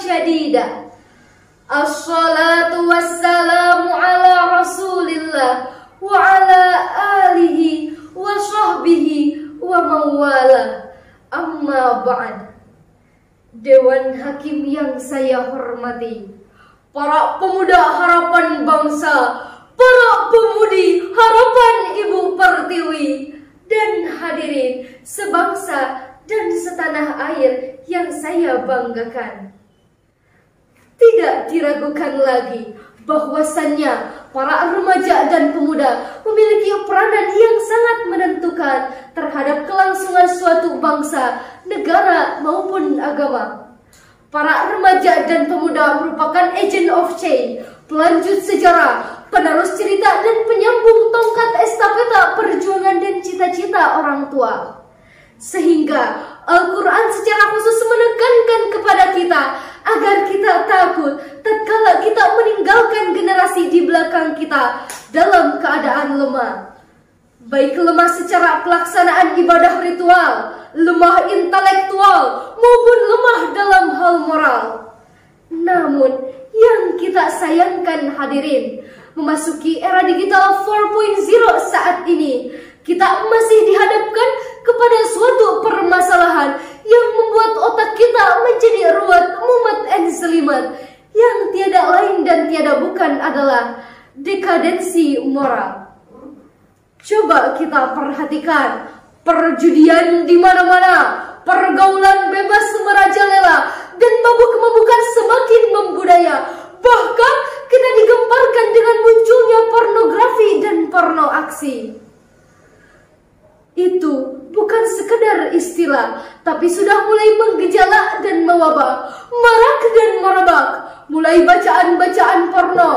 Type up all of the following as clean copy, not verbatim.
syadidah. Assalatu wassalamu ala Rasulillah wa ala alihi wa sahbihi wa mawala. Amma ba'd. Dewan Hakim yang saya hormati, para pemuda harapan bangsa, para pemudi harapan Ibu Pertiwi, dan hadirin sebangsa dan setanah air yang saya banggakan. Tidak diragukan lagi bahwasannya para remaja dan pemuda memiliki peranan yang sangat menentukan terhadap kelangsungan suatu bangsa, negara maupun agama. Para remaja dan pemuda merupakan agent of change, pelanjut sejarah, penerus cerita dan penyambung tongkat estafeta perjuangan dan cita-cita orang tua. Sehingga Al-Quran secara khusus menekankan kepada kita agar kita takut tatkala kita meninggalkan generasi di belakang kita dalam keadaan lemah. Baik lemah secara pelaksanaan ibadah ritual, lemah intelektual, maupun lemah dalam hal moral. Namun, yang kita sayangkan hadirin, memasuki era digital 4.0 saat ini, kita masih dihadapkan kepada suatu permasalahan yang membuat otak kita menjadi ruwet, mumet, dan selimat, yang tiada lain dan tiada bukan adalah dekadensi moral. Coba kita perhatikan, perjudian di mana-mana, pergaulan bebas merajalela, dan mabuk-mabukan semakin membudaya. Bahkan kita digemparkan dengan munculnya pornografi dan porno aksi. Itu bukan sekedar istilah, tapi sudah mulai menggejala dan mewabah, marak dan merebak. Mulai bacaan-bacaan porno,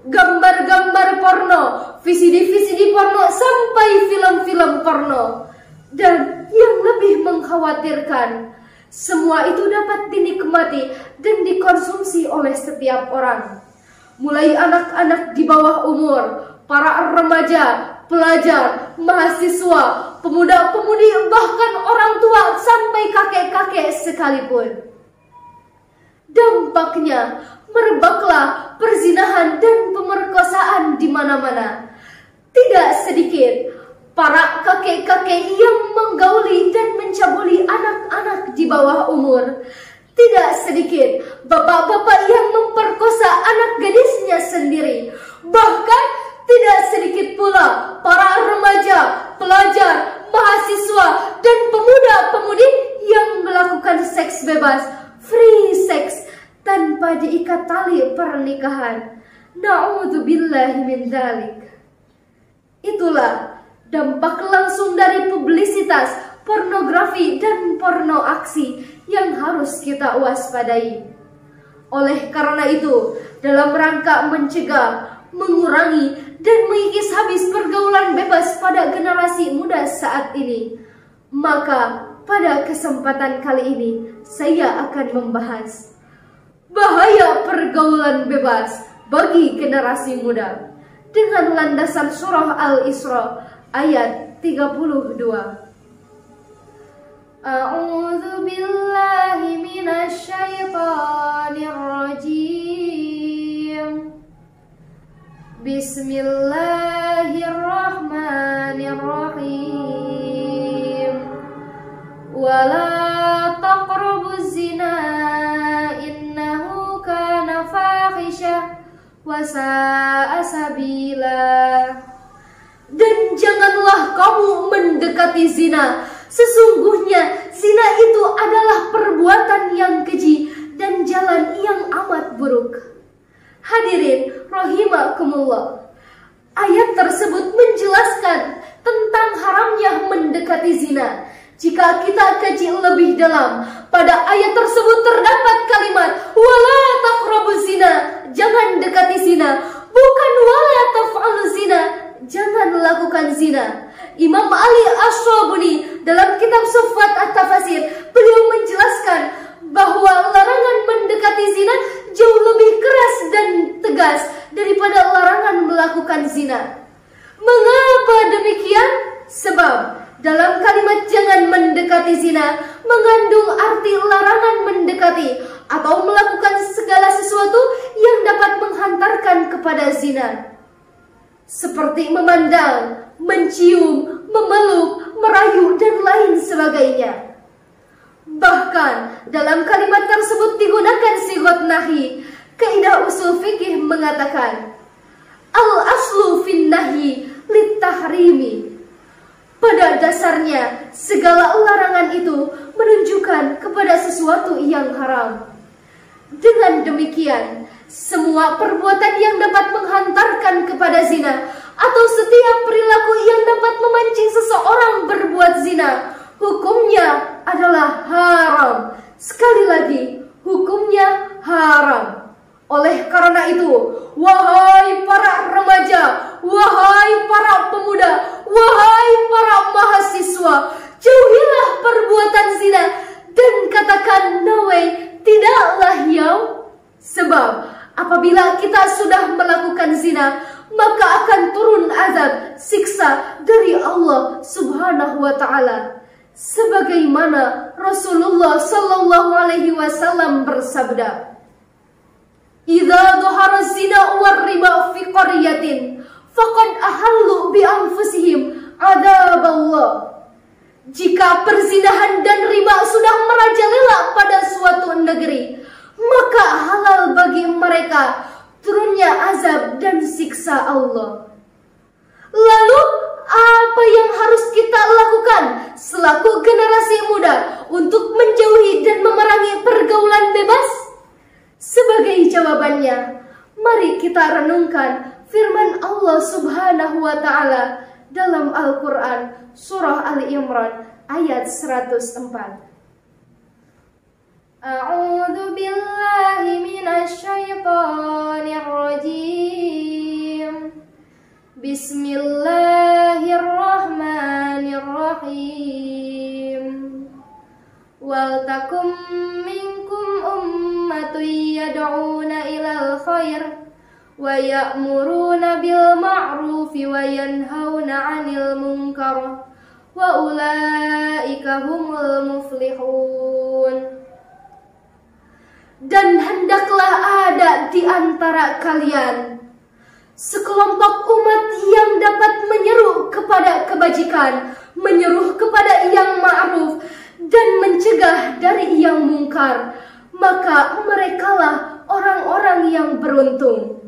gambar-gambar porno, VCD-VCD porno, sampai film-film porno. Dan yang lebih mengkhawatirkan, semua itu dapat dinikmati dan dikonsumsi oleh setiap orang. Mulai anak-anak di bawah umur, para remaja, pelajar, mahasiswa, pemuda-pemudi, bahkan orang tua sampai kakek-kakek sekalipun. Dampaknya merebaklah perzinahan dan pemerkosaan di mana-mana. Tidak sedikit para kakek-kakek yang menggauli dan mencabuli anak-anak di bawah umur. Tidak sedikit bapak-bapak yang memperkosa anak gadisnya sendiri. Bahkan tidak sedikit pula para remaja, pelajar, mahasiswa, dan pemuda-pemudi yang melakukan seks bebas, free sex, tanpa diikat tali pernikahan. Na'udzubillahi min dzalik. Itulah dampak langsung dari publisitas, pornografi, dan porno aksi yang harus kita waspadai. Oleh karena itu, dalam rangka mencegah, mengurangi, dan mengikis habis pergaulan bebas pada generasi muda saat ini, maka pada kesempatan kali ini saya akan membahas bahaya pergaulan bebas bagi generasi muda dengan landasan surah Al-Isra ayat 32. A'udzu billahi minasy syaithanir rajim. Bismillahirrahmanirrahim. Wala taqrabuz zina innahu kana fahisyah wa sa'a sabila. Dan janganlah kamu mendekati zina. Sesungguhnya zina itu adalah perbuatan yang keji dan jalan yang amat buruk. Hadirin rahimakumullah, ayat tersebut menjelaskan tentang haramnya mendekati zina. Jika kita kaji lebih dalam, pada ayat tersebut terdapat kalimat wala taqrabuz zina, jangan dekati zina, bukan wala taf'aluz zina, jangan lakukan zina. Imam Ali Ash-Shabuni dalam kitab Sufat At-Tafasir, beliau menjelaskan bahwa larangan mendekati zina jauh lebih keras dan tegas daripada larangan melakukan zina. Mengapa demikian? Sebab dalam kalimat jangan mendekati zina mengandung arti larangan mendekati seperti memandang, mencium, memeluk, merayu, dan lain sebagainya. Bahkan dalam kalimat tersebut digunakan sigot nahi. Kaidah usul fikih mengatakan al-aslu fin nahyi lit-tahrimi. Pada dasarnya segala larangan itu menunjukkan kepada sesuatu yang haram. Dengan demikian, semua perbuatan yang dapat menghantarkan kepada zina atau setiap perilaku yang dapat memancing seseorang berbuat zina, hukumnya adalah haram. Sekali lagi, hukumnya haram. Oleh karena itu, wahai para remaja, wahai para pemuda, wahai para mahasiswa, jauhilah perbuatan zina dan katakan nawe tidaklah yaum. Sebab apabila kita sudah melakukan zina, maka akan turun azab, siksa dari Allah Subhanahu wa Ta'ala. Sebagaimana Rasulullah Sallallahu Alaihi Wasallam bersabda, "Idza dhahara zina war riba fi qaryatin, faqad ahallu bi anfusihim adzab Allah." Jika perzinahan dan riba sudah merajalela pada suatu negeri, maka halal bagi mereka turunnya azab dan siksa Allah. Lalu apa yang harus kita lakukan selaku generasi muda untuk menjauhi dan memerangi pergaulan bebas? Sebagai jawabannya, mari kita renungkan firman Allah Subhanahu wa Ta'ala dalam Al-Quran Surah Ali Imran ayat 104. A'udzu billahi minasy syaithanir rajim. Bismillahirrahmanirrahim. Wal takum minkum ummatun yad'una ilal khair wa ya'muruna bil ma'rufi wa yanhauna 'anil munkar wa ulaika humul muflihun. Dan hendaklah ada di antara kalian sekelompok umat yang dapat menyeru kepada kebajikan, menyuruh kepada yang ma'ruf, dan mencegah dari yang mungkar, maka merekalah orang-orang yang beruntung.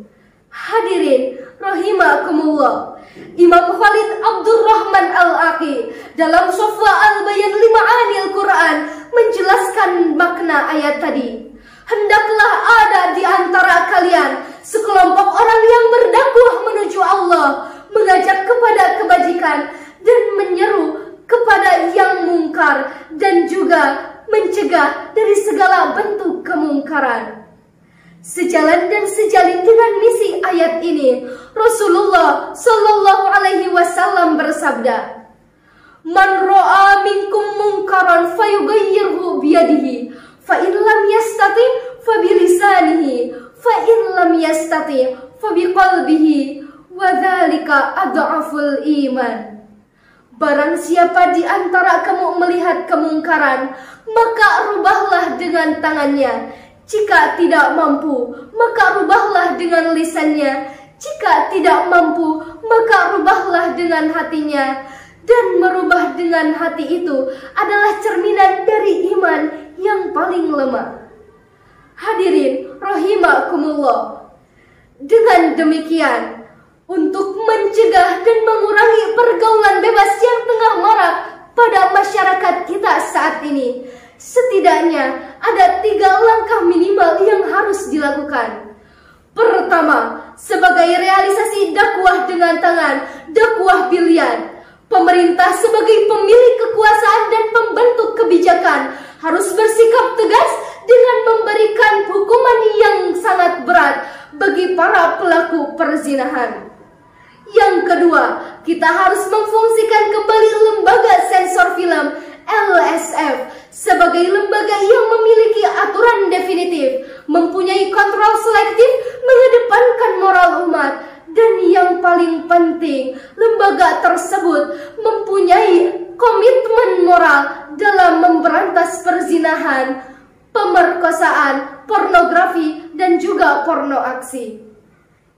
Hadirin rahimakumullah, Imam Khalid Abdurrahman Al-Aqi dalam Shafwa Al-Bayan li Ma'anil Quran menjelaskan makna ayat tadi. Hendaklah ada di antara kalian sekelompok orang yang berdakwah menuju Allah, mengajak kepada kebajikan dan menyeru kepada yang mungkar, dan juga mencegah dari segala bentuk kemungkaran. Sejalan dan sejalin dengan misi ayat ini, Rasulullah Sallallahu Alaihi Wasallam bersabda, "Man ra'a minkum munkaran fayughayyirhu biyadihi, fa in lam yastati fa bilisanihi, fa in lam yastati fa biqalbihi, wa dzalika adhaful iman." Barang siapa di antara kamu melihat kemungkaran, maka rubahlah dengan tangannya. Jika tidak mampu, maka rubahlah dengan lisannya. Jika tidak mampu, maka rubahlah dengan hatinya. Dan merubah dengan hati itu adalah cerminan dari iman yang paling lemah. Hadirin rahimakumullah, dengan demikian, untuk mencegah dan mengurangi pergaulan bebas yang tengah marak pada masyarakat kita saat ini, setidaknya ada 3 langkah minimal yang harus dilakukan. Pertama, sebagai realisasi dakwah dengan tangan, dakwah pilihan, pemerintah sebagai pemilik kekuasaan dan pembentuk kebijakan harus bersikap tegas dengan memberikan hukuman yang sangat berat bagi para pelaku perzinahan. Yang kedua, kita harus memfungsikan kembali lembaga sensor film LSF sebagai lembaga yang memiliki aturan definitif, mempunyai kontrol selektif, mengedepankan moral umat, dan yang paling penting, lembaga tersebut mempunyai komitmen moral dalam memberantas perzinahan, pemerkosaan, pornografi, dan juga porno aksi.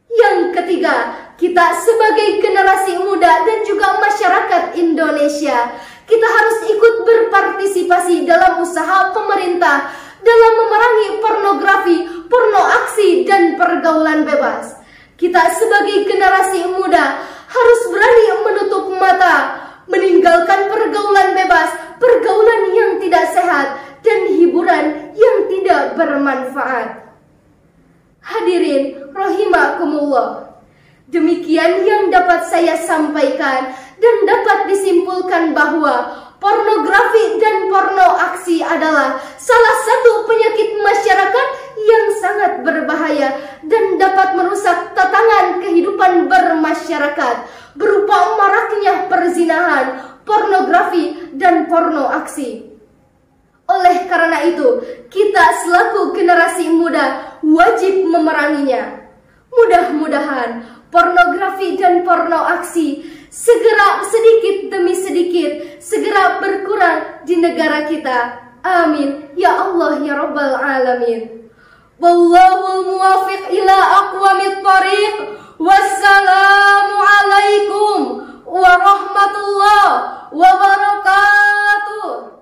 Yang ketiga, kita sebagai generasi muda dan juga masyarakat Indonesia, kita harus ikut berpartisipasi dalam usaha pemerintah dalam memerangi pornografi, porno aksi, dan pergaulan bebas. Kita sebagai generasi muda harus berani menutup mata, meninggalkan pergaulan bebas, pergaulan yang tidak sehat, dan hiburan yang tidak bermanfaat. Hadirin rahimakumullah, demikian yang dapat saya sampaikan dan dapat disimpulkan bahwa pornografi dan porno aksi adalah salah satu penyakit masyarakat yang sangat berbahaya dan dapat merusak tatanan kehidupan bermasyarakat berupa maraknya perzinahan, pornografi, dan porno aksi. Oleh karena itu, kita selaku generasi muda wajib memeranginya. Mudah-mudahan pornografi dan porno aksi segera sedikit demi sedikit segera berkurang di negara kita. Amin ya Allah ya Rabbal Alamin. Wallahul muwafiq ila aqwamit thariq. Wassalamu alaikum warahmatullahi wabarakatuh.